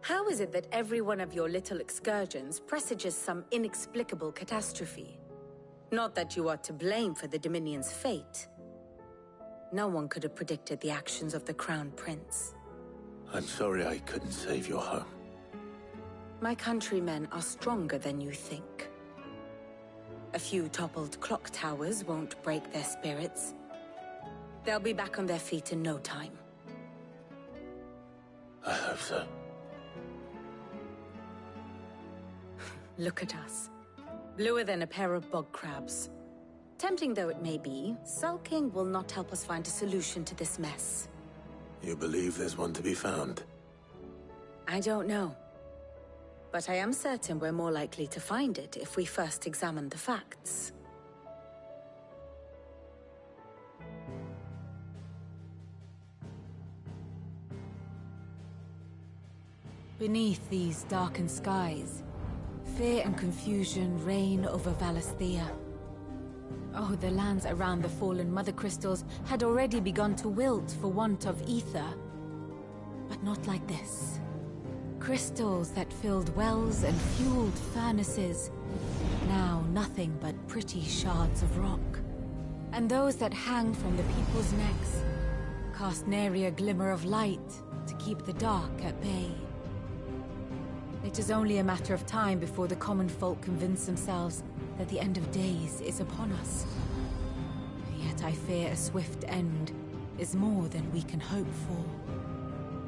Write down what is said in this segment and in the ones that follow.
How is it that every one of your little excursions presages some inexplicable catastrophe? Not that you are to blame for the Dominion's fate. No one could have predicted the actions of the Crown Prince. I'm sorry I couldn't save your home. My countrymen are stronger than you think. A few toppled clock towers won't break their spirits. They'll be back on their feet in no time. I hope so. Look at us. Bluer than a pair of bog crabs. Tempting though it may be, sulking will not help us find a solution to this mess. You believe there's one to be found? I don't know. But I am certain we're more likely to find it if we first examine the facts. Beneath these darkened skies, fear and confusion reign over Valisthea. Oh, the lands around the fallen Mother Crystals had already begun to wilt for want of ether. But not like this. Crystals that filled wells and fueled furnaces, now nothing but pretty shards of rock. And those that hang from the people's necks cast nary a glimmer of light to keep the dark at bay. It is only a matter of time before the common folk convince themselves that the end of days is upon us. Yet I fear a swift end is more than we can hope for.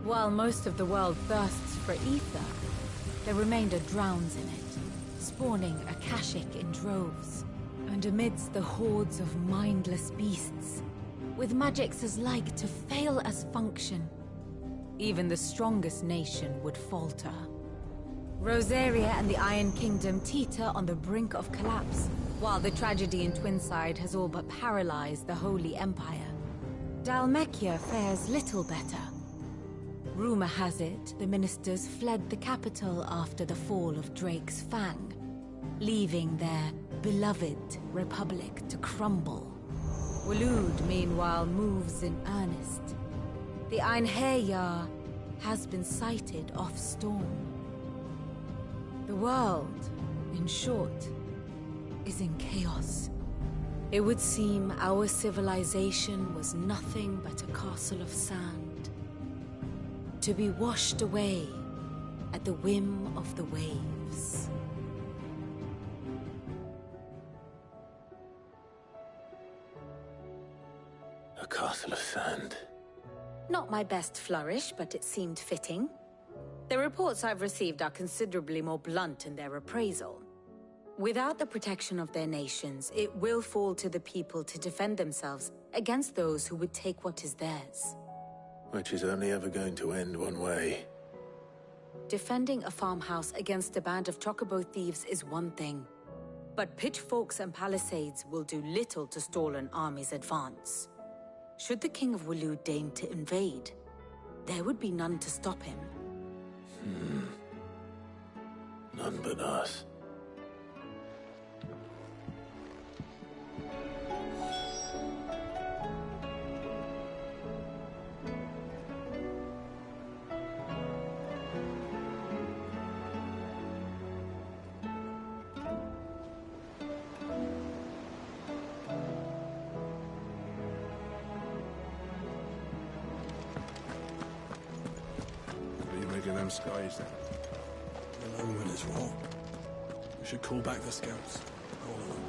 While most of the world thirsts for ether, the remainder drowns in it, spawning Akashic in droves. And amidst the hordes of mindless beasts, with magics as like to fail as function, even the strongest nation would falter. Rosaria and the Iron Kingdom teeter on the brink of collapse, while the tragedy in Twinside has all but paralyzed the Holy Empire. Dhalmekia fares little better. Rumor has it the ministers fled the capital after the fall of Drake's Fang, leaving their beloved republic to crumble. Waloed, meanwhile, moves in earnest. The Einherjar has been sighted off Storm. The world, in short, is in chaos. It would seem our civilization was nothing but a castle of sand, to be washed away at the whim of the waves. A castle of sand. Not my best flourish, but it seemed fitting. The reports I've received are considerably more blunt in their appraisal. Without the protection of their nations, it will fall to the people to defend themselves against those who would take what is theirs. Which is only ever going to end one way. Defending a farmhouse against a band of chocobo thieves is one thing, but pitchforks and palisades will do little to stall an army's advance. Should the King of Waloed deign to invade, there would be none to stop him. None but us. Them skies then. The moment is wrong. We should call back the scouts. All of them.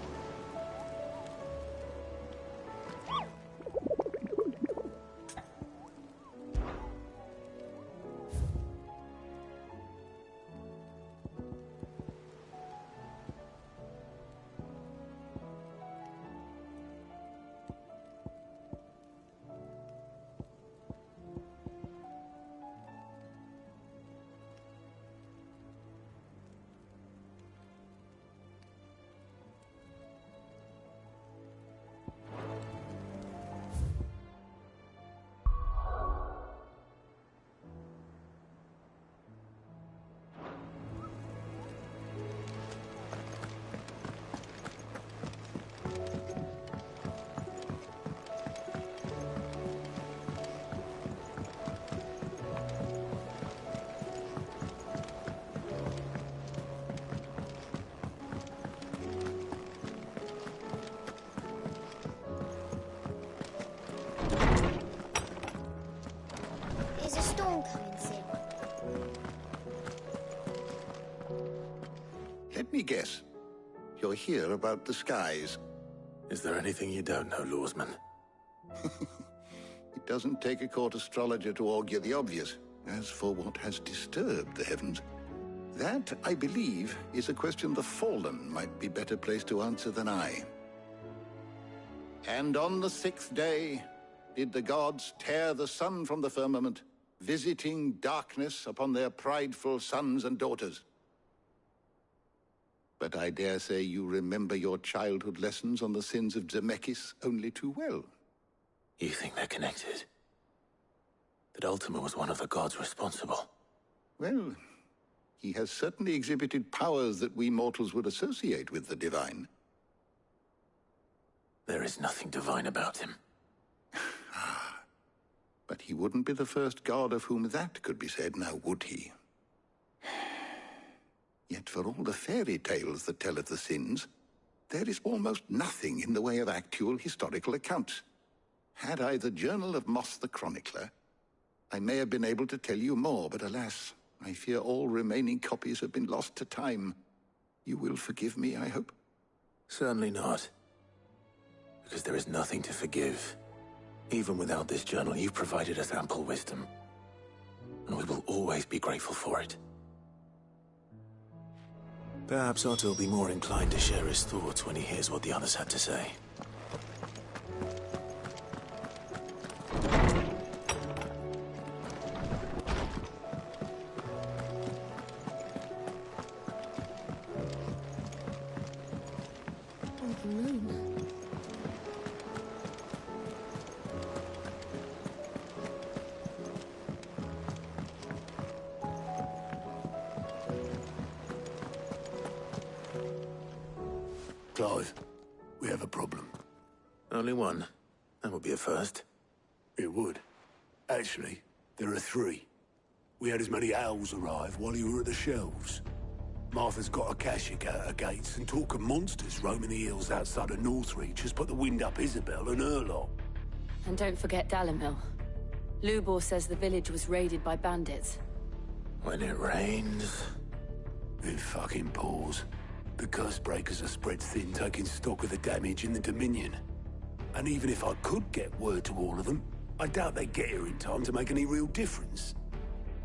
me guess. You're here about the skies. Is there anything you don't know, Lawsman? It doesn't take a court astrologer to augur the obvious. As for what has disturbed the heavens, that, I believe, is a question the Fallen might be better placed to answer than I. And on the 6th day did the gods tear the sun from the firmament, visiting darkness upon their prideful sons and daughters. But I dare say you remember your childhood lessons on the sins of Zemeckis only too well. You think they're connected? That Ultima was one of the gods responsible? Well, he has certainly exhibited powers that we mortals would associate with the divine. There is nothing divine about him. But he wouldn't be the first god of whom that could be said, now would he? Yet for all the fairy tales that tell of the sins, there is almost nothing in the way of actual historical accounts. Had I the Journal of Moss the Chronicler, I may have been able to tell you more, but alas, I fear all remaining copies have been lost to time. You will forgive me, I hope? Certainly not. Because there is nothing to forgive. Even without this journal, you've provided us ample wisdom. And we will always be grateful for it. Perhaps Otto will be more inclined to share his thoughts when he hears what the others had to say. Clive, we have a problem. Only one. That would be a first. It would. Actually, there are 3. We had as many owls arrive while you were at the shelves. Martha's got a Akashic out her gates, and talk of monsters roaming the hills outside of Northreach has put the wind up Isabel and her lot. And don't forget Dalimil. Lubor says the village was raided by bandits. When it rains... It fucking pours. The curse breakers are spread thin, taking stock of the damage in the Dominion. And even if I could get word to all of them, I doubt they'd get here in time to make any real difference.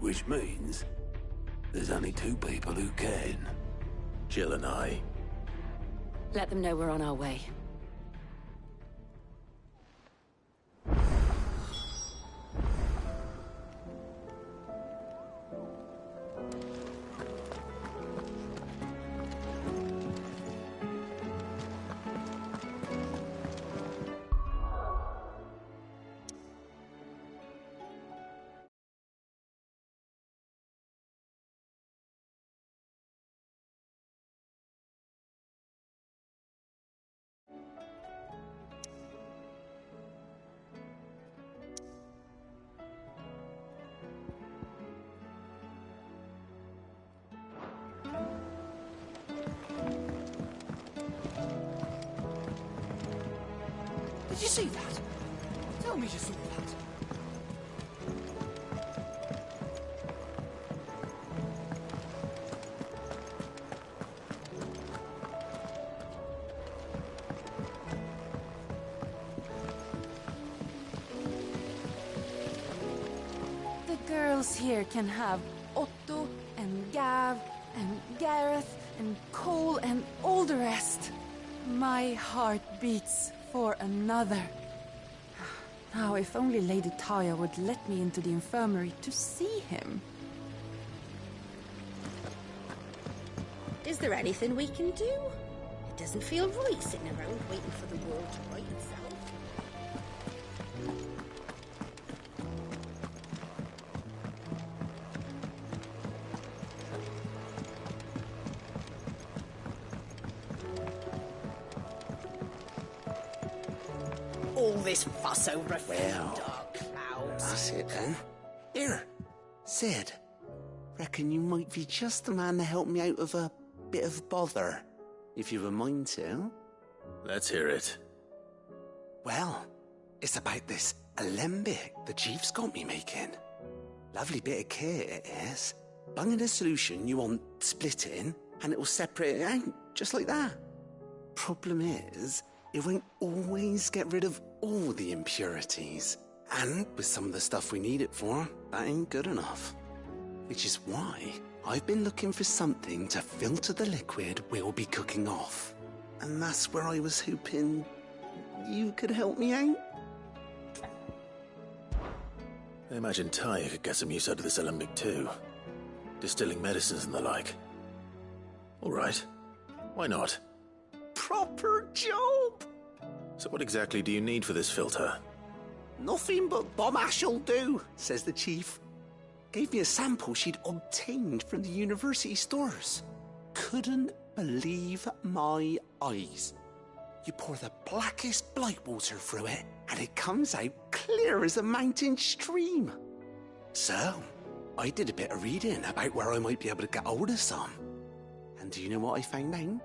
Which means there's only 2 people who can. Jill and I. Let them know we're on our way. Did you see that? Tell me you saw that. The girls here can have Otto and Gav and Gareth and Cole and all the rest. My heart beats for another. Now, if only Lady Taya would let me into the infirmary to see him. Is there anything we can do? It doesn't feel right sitting around waiting for the world to right itself. All this fuss over a few dark clouds. That's it then. Here, Sid. Reckon you might be just the man to help me out of a bit of bother, if you've a mind to. Let's hear it. Well, it's about this alembic the chief's got me making. Lovely bit of kit it is. Bunging a solution you want splitting, and it will separate it out, just like that. Problem is, it won't always get rid of all the impurities. And with some of the stuff we need it for, that ain't good enough. Which is why I've been looking for something to filter the liquid we'll be cooking off. And that's where I was hoping you could help me out. I imagine Tyre could get some use out of this alembic too. Distilling medicines and the like. All right. Why not? Proper job! So what exactly do you need for this filter? Nothing but bomb ash'll do, says the chief. Gave me a sample she'd obtained from the university stores. Couldn't believe my eyes. You pour the blackest blight water through it, and it comes out clear as a mountain stream. So, I did a bit of reading about where I might be able to get hold of some. And do you know what I found out?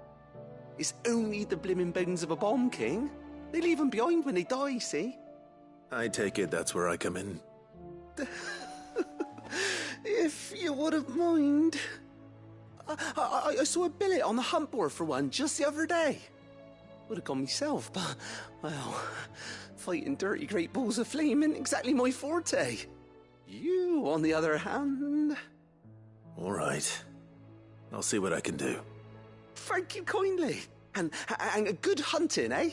It's only the blimmin' bones of a bomb king. They leave them behind when they die, see? I take it that's where I come in. If you wouldn't mind. I saw a billet on the hunt board for one just the other day. Would have gone myself, but, well, fighting dirty great balls of flame isn't exactly my forte. You, on the other hand... All right. I'll see what I can do. Thank you kindly. And good hunting, eh?